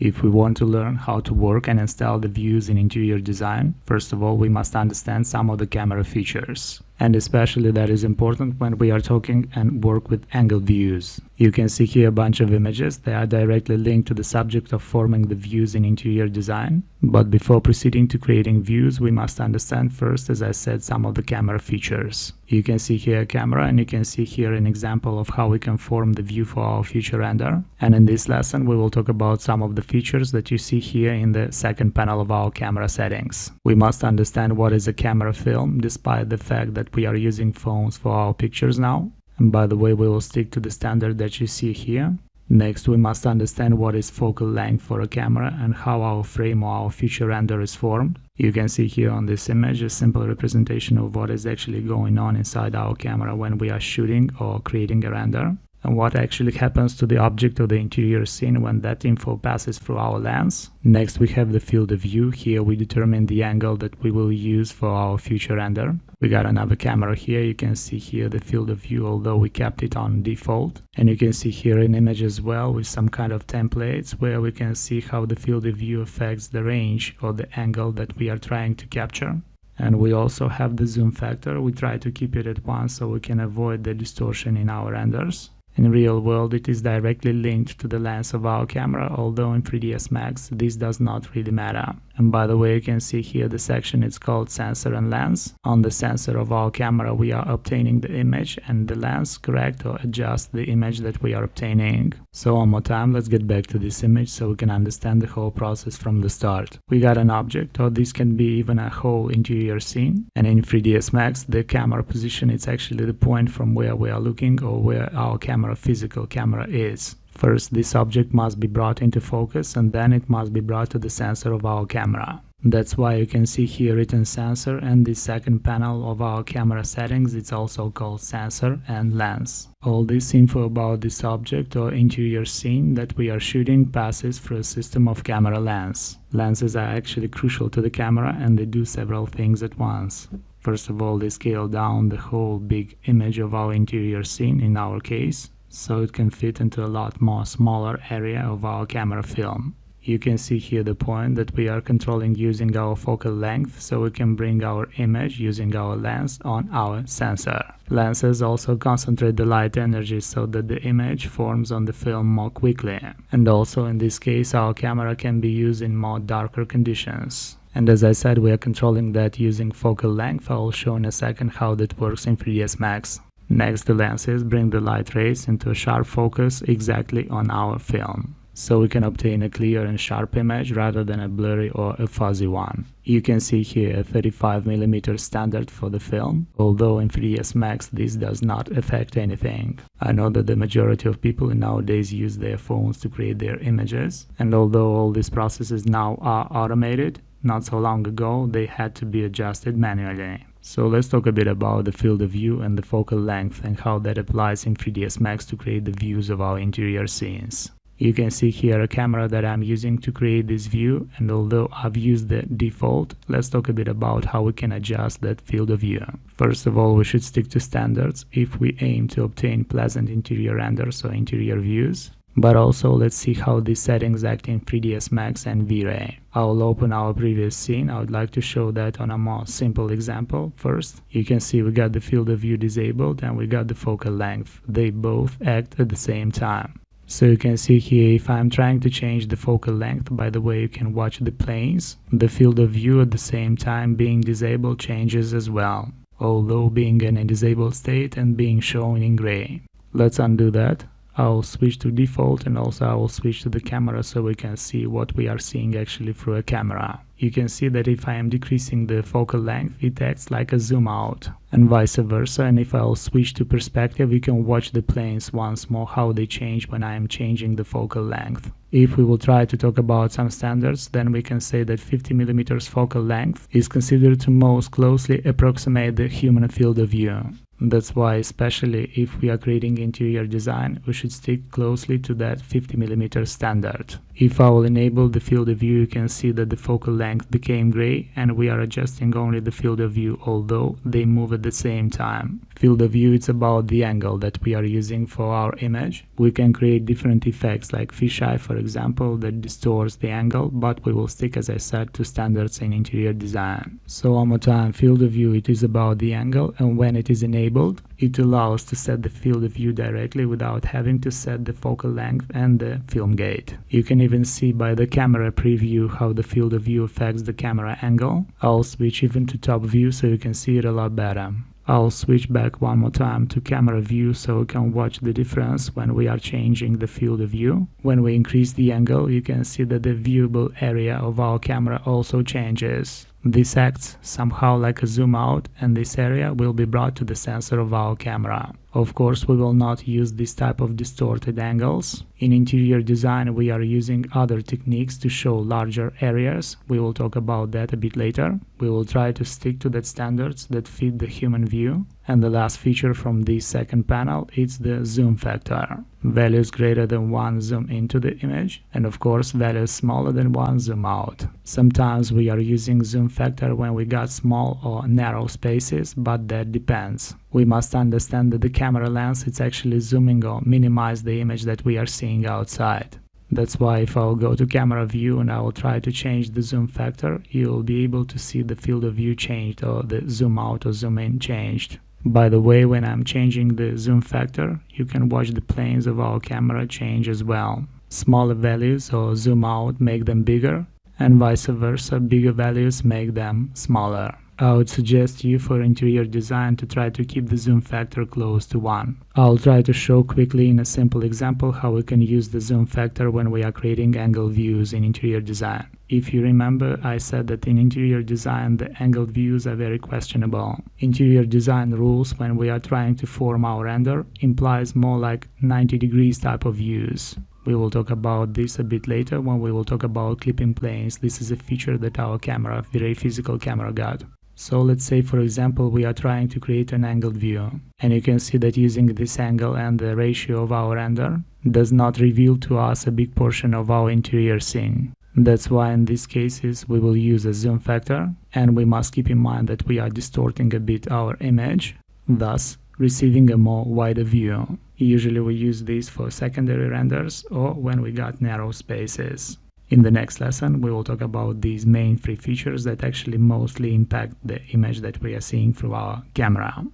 If we want to learn how to work and install the views in interior design, first of all, we must understand some of the camera features. And especially that is important when we are talking and work with angle views. You can see here a bunch of images. They are directly linked to the subject of forming the views in interior design. But before proceeding to creating views, we must understand first, as I said, some of the camera features. You can see here a camera, and you can see here an example of how we can form the view for our future render. And in this lesson, we will talk about some of the features that you see here in the second panel of our camera settings. We must understand what is a camera film, despite the fact that we are using phones for our pictures now. And by the way, we will stick to the standard that you see here. Next, we must understand what is focal length for a camera and how our frame or our future render is formed. You can see here on this image a simple representation of what is actually going on inside our camera when we are shooting or creating a render, and what actually happens to the object of the interior scene when that info passes through our lens. Next, we have the field of view. Here we determine the angle that we will use for our future render. We got another camera here. You can see here the field of view, although we kept it on default. And you can see here an image as well with some kind of templates where we can see how the field of view affects the range or the angle that we are trying to capture. And we also have the zoom factor. We try to keep it at 1 so we can avoid the distortion in our renders. In real world, it is directly linked to the lens of our camera, although in 3ds Max this does not really matter. And by the way, you can see here the section, it's called sensor and lens. On the sensor of our camera we are obtaining the image, and the lens correct or adjust the image that we are obtaining. So one more time, let's get back to this image so we can understand the whole process from the start. We got an object, or this can be even a whole interior scene, and in 3ds Max the camera position is actually the point from where we are looking or where our physical camera is. First, this object must be brought into focus, and then it must be brought to the sensor of our camera. That's why you can see here written sensor, and the second panel of our camera settings, it's also called sensor and lens. All this info about this object or interior scene that we are shooting passes through a system of camera lens. Lenses are actually crucial to the camera, and they do several things at once. First of all, they scale down the whole big image of our interior scene in our case, so it can fit into a lot more smaller area of our camera film. You can see here the point that we are controlling using our focal length, so we can bring our image using our lens on our sensor. Lenses also concentrate the light energy so that the image forms on the film more quickly. And also in this case our camera can be used in more darker conditions. And as I said, we are controlling that using focal length. I will show in a second how that works in 3ds Max. Next, the lenses bring the light rays into a sharp focus exactly on our film, so we can obtain a clear and sharp image rather than a blurry or a fuzzy one. You can see here a 35mm standard for the film, although in 3ds Max this does not affect anything. I know that the majority of people nowadays use their phones to create their images, and although all these processes now are automated, not so long ago they had to be adjusted manually. So let's talk a bit about the field of view and the focal length and how that applies in 3ds Max to create the views of our interior scenes. You can see here a camera that I'm using to create this view, and although I've used the default, let's talk a bit about how we can adjust that field of view. First of all, we should stick to standards if we aim to obtain pleasant interior renders or interior views. But also let's see how these settings act in 3ds Max and Vray. I will open our previous scene. I would like to show that on a more simple example. First, you can see we got the field of view disabled and we got the focal length. They both act at the same time. So you can see here, if I'm trying to change the focal length, by the way you can watch the planes, the field of view at the same time being disabled changes as well, although being in a disabled state and being shown in gray. Let's undo that. I'll switch to default, and also I will switch to the camera so we can see what we are seeing actually through a camera. You can see that if I am decreasing the focal length, it acts like a zoom out, and vice versa. And if I'll switch to perspective, you can watch the planes once more how they change when I am changing the focal length. If we will try to talk about some standards, then we can say that 50mm focal length is considered to most closely approximate the human field of view. That's why, especially if we are creating interior design, we should stick closely to that 50mm standard. If I will enable the field of view, you can see that the focal length became gray and we are adjusting only the field of view, although they move at the same time. Field of view, it's about the angle that we are using for our image. We can create different effects like fisheye, for example, that distorts the angle, but we will stick, as I said, to standards in interior design. So one more time, field of view, it is about the angle, and when it is enabled, it allows to set the field of view directly without having to set the focal length and the film gate. You can even see by the camera preview how the field of view affects the camera angle. I'll switch even to top view so you can see it a lot better. I'll switch back one more time to camera view so you can watch the difference when we are changing the field of view. When we increase the angle, you can see that the viewable area of our camera also changes. This acts somehow like a zoom out, and this area will be brought to the sensor of our camera. Of course, we will not use this type of distorted angles. In interior design, we are using other techniques to show larger areas. We will talk about that a bit later. We will try to stick to that standards that fit the human view. And the last feature from this second panel is the zoom factor. Values greater than 1 zoom into the image, and of course values smaller than 1 zoom out. Sometimes we are using zoom factor when we got small or narrow spaces, but that depends. We must understand that the camera lens is actually zooming or minimize the image that we are seeing outside. That's why if I will go to camera view and I will try to change the zoom factor, you will be able to see the field of view changed or the zoom out or zoom in changed. By the way, when I'm changing the zoom factor, you can watch the planes of our camera change as well. Smaller values or zoom out make them bigger, and vice versa, bigger values make them smaller. I would suggest you for interior design to try to keep the zoom factor close to 1. I'll try to show quickly in a simple example how we can use the zoom factor when we are creating angle views in interior design. If you remember, I said that in interior design the angled views are very questionable. Interior design rules when we are trying to form our render implies more like 90 degrees type of views. We will talk about this a bit later when we will talk about clipping planes. This is a feature that our camera, Vray physical camera, got. So let's say, for example, we are trying to create an angled view, and you can see that using this angle and the ratio of our render does not reveal to us a big portion of our interior scene. That's why in these cases we will use a zoom factor, and we must keep in mind that we are distorting a bit our image, thus receiving a more wider view. Usually we use this for secondary renders or when we got narrow spaces. In the next lesson, we will talk about these main 3 features that actually mostly impact the image that we are seeing through our camera.